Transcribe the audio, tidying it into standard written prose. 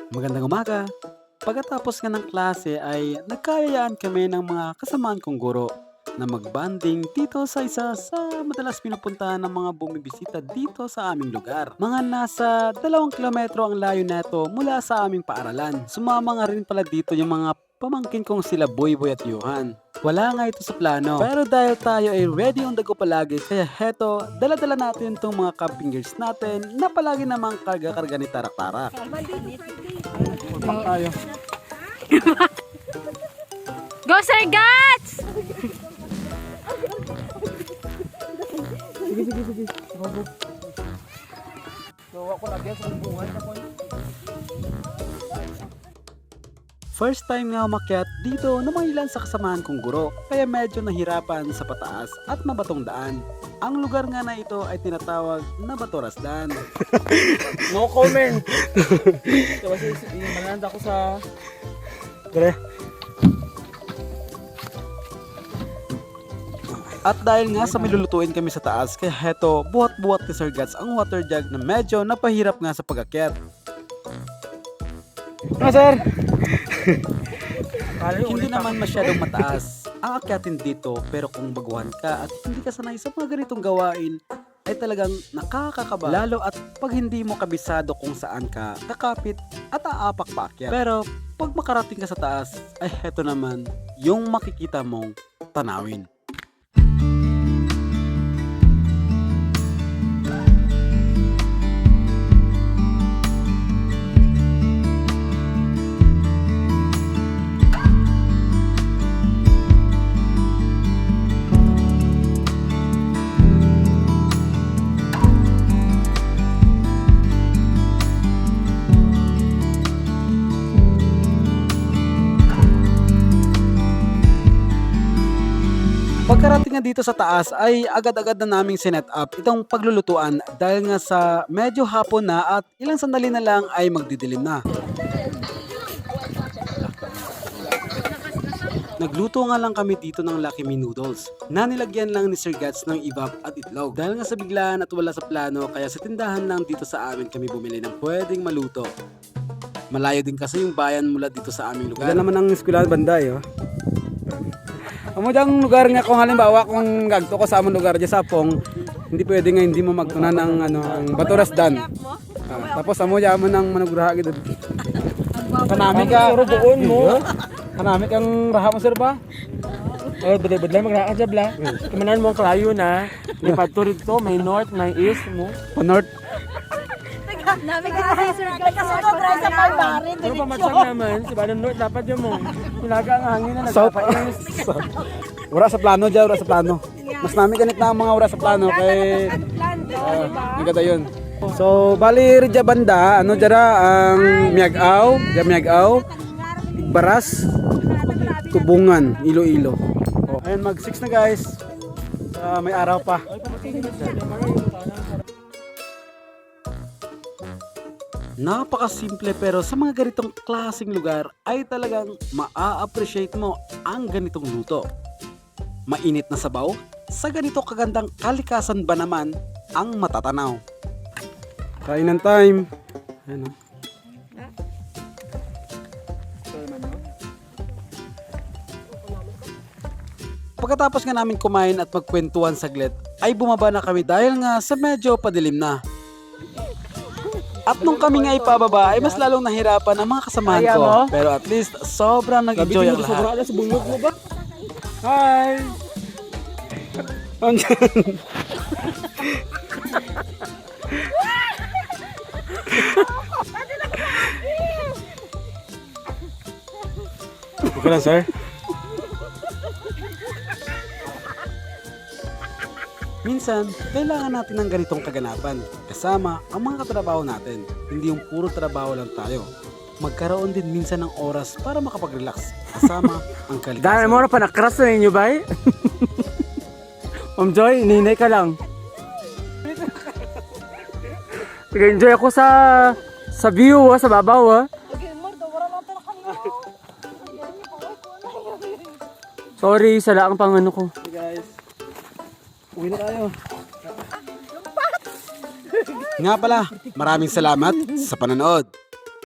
Magandang umaga. Pagkatapos nga ng klase ay nagkayayaan kami ng mga kasamaan kong guro na magbanding dito sa isa sa madalas pinupuntahan ng mga bumibisita dito sa aming lugar. Mga nasa 2 kilometro ang layo neto mula sa aming paaralan. Sumama nga rin pala dito yung mga pamangkin kong sila Boyboy at Johan. Wala nga ito sa plano. Pero dahil tayo ay ready on the go palagi, kaya heto, dala-dala natin itong mga camping gears natin na palagi namang karga-karga ni Tarak-Tarak. Pag tayo. Go Sir Gats! Sige. So ako lagi sa buhay ako. First time nga umakyat dito na mga ilan sa kasamaan kong guro, kaya medyo nahirapan sa pataas at mabatong daan. Ang lugar nga na ito ay tinatawag na Batorasdan. No comment. Kasi mananda ko sa... Dere. At dahil nga sa milulutuin kami sa taas, kaya heto, buhat-buhat ni Sir Gats ang water jug na medyo napahirap nga sa pag-akyat. No, sir. Hindi naman masyadong mataas ang akyatin dito, pero kung baguhan ka at hindi ka sanay sa mga ganitong gawain, ay talagang nakakakaba. Lalo at pag hindi mo kabisado kung saan ka kakapit at aapak pa akyat. Pero pag makarating ka sa taas, ay heto naman yung makikita mong tanawin. Pagkarating nga dito sa taas ay agad-agad na naming sinet up itong paglulutuan dahil nga sa medyo hapon na at ilang sandali na lang ay magdidilim na. Nagluto nga lang kami dito ng Lucky Me Noodles na nilagyan lang ni Sir Gats ng ibab at itlog. Dahil nga sa biglaan at wala sa plano, kaya sa tindahan lang dito sa amin kami bumili ng pwedeng maluto. Malayo din kasi yung bayan mula dito sa aming lugar. Yan naman ang eskwelahan banday, oh. Amo dang lugar nga kung halimbawa kung gagto ko sa among lugar diya sa Pong, hindi pwede nga hindi mo magtunan ng ano ang Batorasdan. Tapos amo diya amo nang manugraha gid. Kanami ka buon mo. Kanami kang raha mo sir ba? Oh, bedel magraha ka bla. Kamanan mo kalayo na. Ni padto rito may north, may east mo. North. Namin ka si Sir Gats. Kasunod rin sa Palmarin. Pero pamatsang naman, si Badon North dapat yun mo. Nilaga ang hangin na nagpapais. Wala sa plano dyan, wala sa plano. Mas namin ganit na ang mga wala sa plano kay... Nagada yun. So, bali rin banda, ano dyan ang Miagaw, Baras, Tubungan, Iloilo. Oh, ayun, mag 6 na guys. May araw pa. Napakasimple pero sa mga ganitong klaseng lugar ay talagang maa-appreciate mo ang ganitong luto. Mainit na sabaw, sa ganito kagandang kalikasan ba naman ang matatanaw. Kainan time. Ayun, oh. Pagkatapos nga namin kumain at magkwentuhan saglit, ay bumaba na kami dahil nga sa medyo padilim na. At nung kami nga ipababa ay mas lalong nahirapan ang mga kasamahan ko. Pero at least sobrang nag-enjoy ang lahat. Sobrang sa bungog mo ba? Hi! Andyan. Okay lang sir. Minsan, kailangan natin ng ganitong kaganapan kasama ang mga katrabaho natin. Hindi yung puro trabaho lang tayo. Magkaroon din minsan ng oras para makapag-relax kasama ang kalikasan. Dahil mo na pa nakras na ninyo ba? Ma'am Joy, ninay ka lang. Nag-enjoy ako sa view, sa babaw. Sorry, sa laang pang ano ko. Hey guys, uwi na tayo. Nga pala, maraming salamat sa panonood.